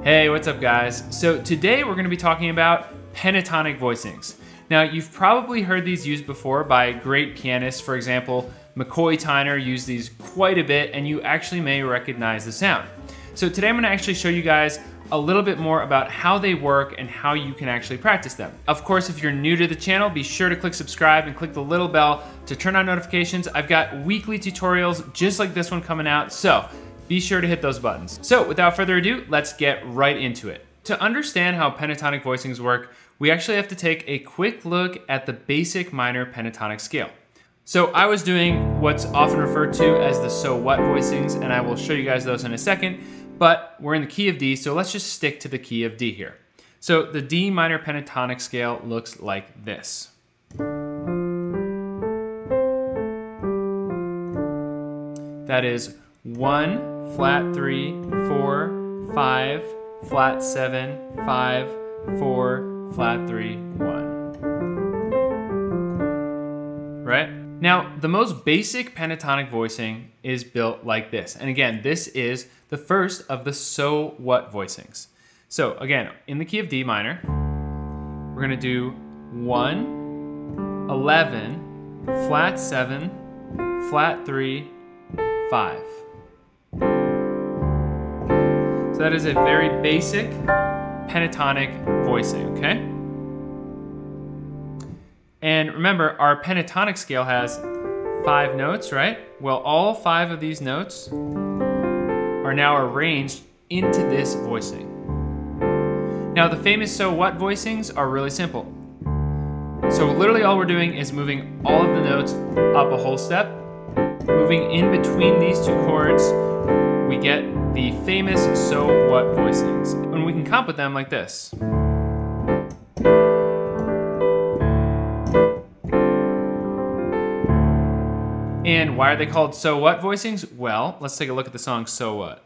Hey, what's up guys? So today we're going to be talking about pentatonic voicings. Now you've probably heard these used before by great pianists. For example, McCoy Tyner used these quite a bit and you actually may recognize the sound. So today I'm going to actually show you guys a little bit more about how they work and how you can actually practice them. Of course, if you're new to the channel, be sure to click subscribe and click the little bell to turn on notifications. I've got weekly tutorials just like this one coming out, so be sure to hit those buttons. So without further ado, let's get right into it. To understand how pentatonic voicings work, we actually have to take a quick look at the basic minor pentatonic scale. So I was doing what's often referred to as the so what voicings, and I will show you guys those in a second, but we're in the key of D, so let's just stick to the key of D here. So the D minor pentatonic scale looks like this. That is 1, flat 3, 4, 5, flat 7, 5, 4, flat 3, 1. Right? Now, the most basic pentatonic voicing is built like this. And again, this is the first of the so what voicings. So again, in the key of D minor, we're gonna do 1, 11, flat 7, flat 3, 5. So that is a very basic pentatonic voicing, okay? And remember, our pentatonic scale has 5 notes, right? Well, all 5 of these notes are now arranged into this voicing. Now, the famous so what voicings are really simple. So literally all we're doing is moving all of the notes up a whole step. Moving in between these two chords, we get the famous so what voicings. And we can comp with them like this. And why are they called so what voicings? Well, let's take a look at the song So What.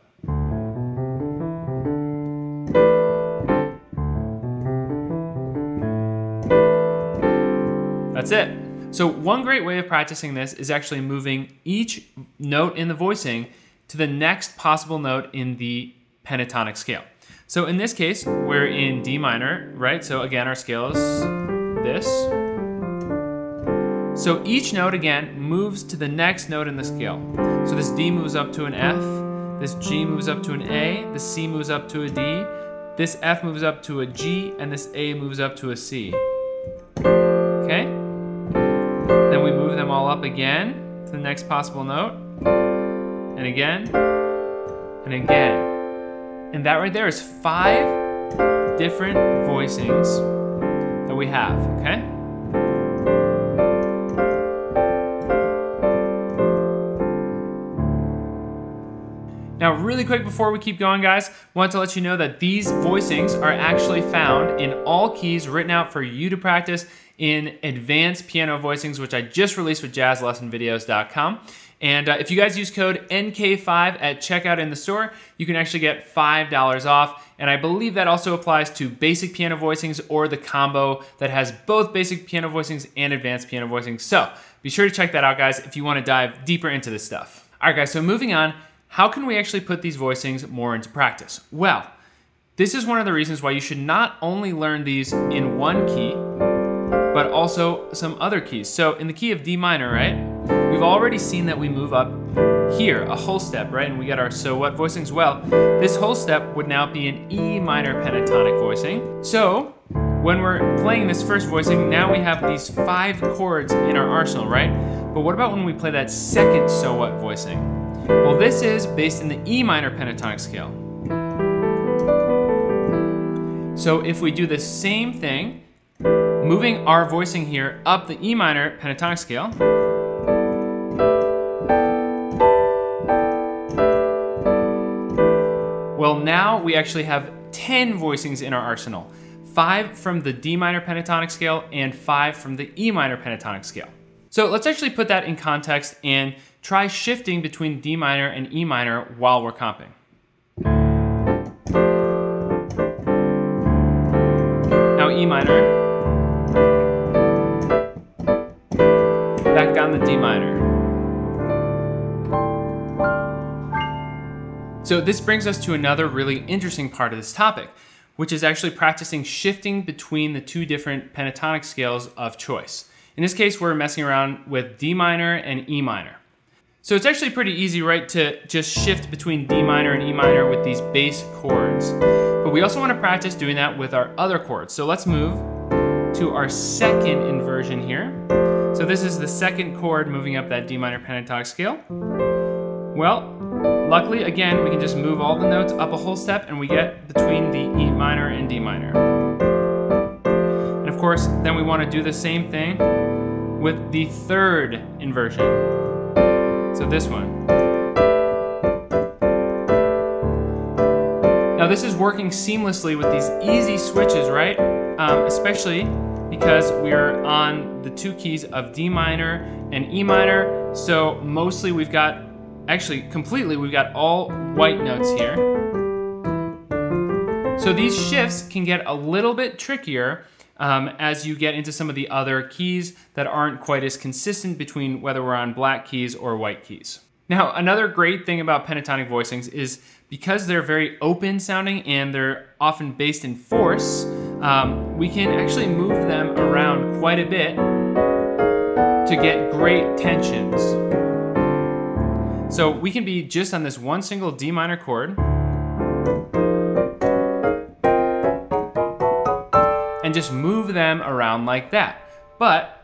That's it. So one great way of practicing this is actually moving each note in the voicing to the next possible note in the pentatonic scale. So in this case, we're in D minor, right? So again, our scale is this. So each note again moves to the next note in the scale. So this D moves up to an F, this G moves up to an A, this C moves up to a D, this F moves up to a G, and this A moves up to a C. Okay? Then we move them all up again to the next possible note, and again, and again. And that right there is 5 different voicings that we have, okay? Now, really quick before we keep going, guys, I want to let you know that these voicings are actually found in all keys written out for you to practice in Advanced Piano Voicings, which I just released with jazzlessonvideos.com. And if you guys use code NK5 at checkout in the store, you can actually get $5 off. And I believe that also applies to basic piano voicings or the combo that has both basic piano voicings and advanced piano voicings. So be sure to check that out, guys, if you want to dive deeper into this stuff. All right, guys, so moving on. How can we actually put these voicings more into practice? Well, this is one of the reasons why you should not only learn these in one key, but also some other keys. So in the key of D minor, right? We've already seen that we move up here, a whole step, right? And we get our so what voicings. Well, this whole step would now be an E minor pentatonic voicing. So when we're playing this first voicing, now we have these 5 chords in our arsenal, right? But what about when we play that second so what voicing? Well, this is based in the E minor pentatonic scale. So if we do the same thing, moving our voicing here up the E minor pentatonic scale, well, now we actually have 10 voicings in our arsenal. 5 from the D minor pentatonic scale and 5 from the E minor pentatonic scale. So let's actually put that in context and try shifting between D minor and E minor while we're comping. Now E minor, back down the D minor. So this brings us to another really interesting part of this topic, which is actually practicing shifting between the two different pentatonic scales of choice. In this case, we're messing around with D minor and E minor. So it's actually pretty easy, right, to just shift between D minor and E minor with these bass chords. But we also want to practice doing that with our other chords. So let's move to our second inversion here. So this is the second chord moving up that D minor pentatonic scale. Well, luckily, again, we can just move all the notes up a whole step and we get between the E minor and D minor. And of course, then we want to do the same thing with the third inversion. So this one. Now this is working seamlessly with these easy switches, right? Especially because we're on the two keys of D minor and E minor. So mostly we've got, actually completely, we've got all white notes here. So these shifts can get a little bit trickier as you get into some of the other keys that aren't quite as consistent between whether we're on black keys or white keys. Now, another great thing about pentatonic voicings is because they're very open sounding and they're often based in force, we can actually move them around quite a bit to get great tensions. So we can be just on this one single D minor chord and just move them around like that. But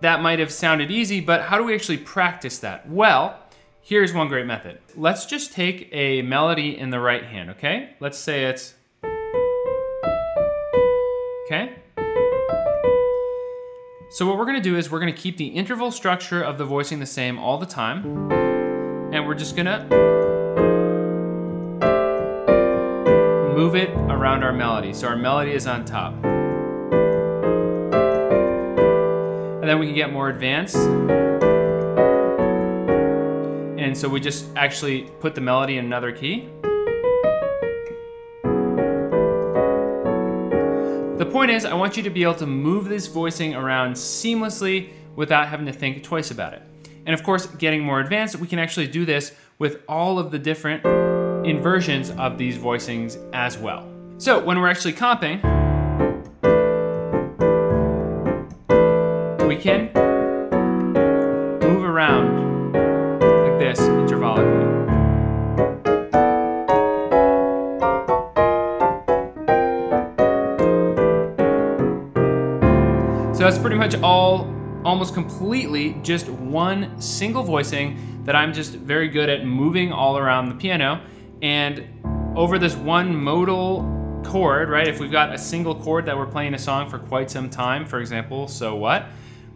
that might have sounded easy, but how do we actually practice that? Well, here's one great method. Let's just take a melody in the right hand, okay? Let's say it's, okay? So what we're gonna do is we're gonna keep the interval structure of the voicing the same all the time, and we're just gonna move it around our melody. So our melody is on top. And then we can get more advanced. And so we just actually put the melody in another key. The point is, I want you to be able to move this voicing around seamlessly without having to think twice about it. And of course, getting more advanced, we can actually do this with all of the different inversions of these voicings as well. So when we're actually comping, we can move around like this intervallically. So that's pretty much almost completely just one single voicing that I'm just very good at moving all around the piano. And over this one modal chord, right? If we've got a single chord that we're playing a song for quite some time, for example, So What?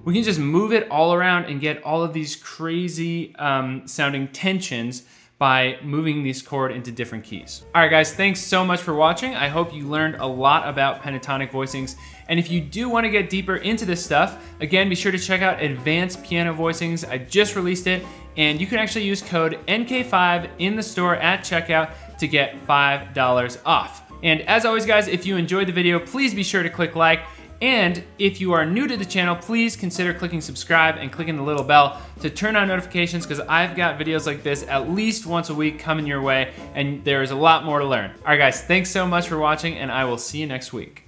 We can just move it all around and get all of these crazy sounding tensions by moving this chord into different keys. All right, guys, thanks so much for watching. I hope you learned a lot about pentatonic voicings. And if you do want to get deeper into this stuff, again, be sure to check out Advanced Piano Voicings. I just released it, and you can actually use code NK5 in the store at checkout to get $5 off. And as always, guys, if you enjoyed the video, please be sure to click like. And if you are new to the channel, please consider clicking subscribe and clicking the little bell to turn on notifications, because I've got videos like this at least once a week coming your way, and there is a lot more to learn. All right, guys, thanks so much for watching, and I will see you next week.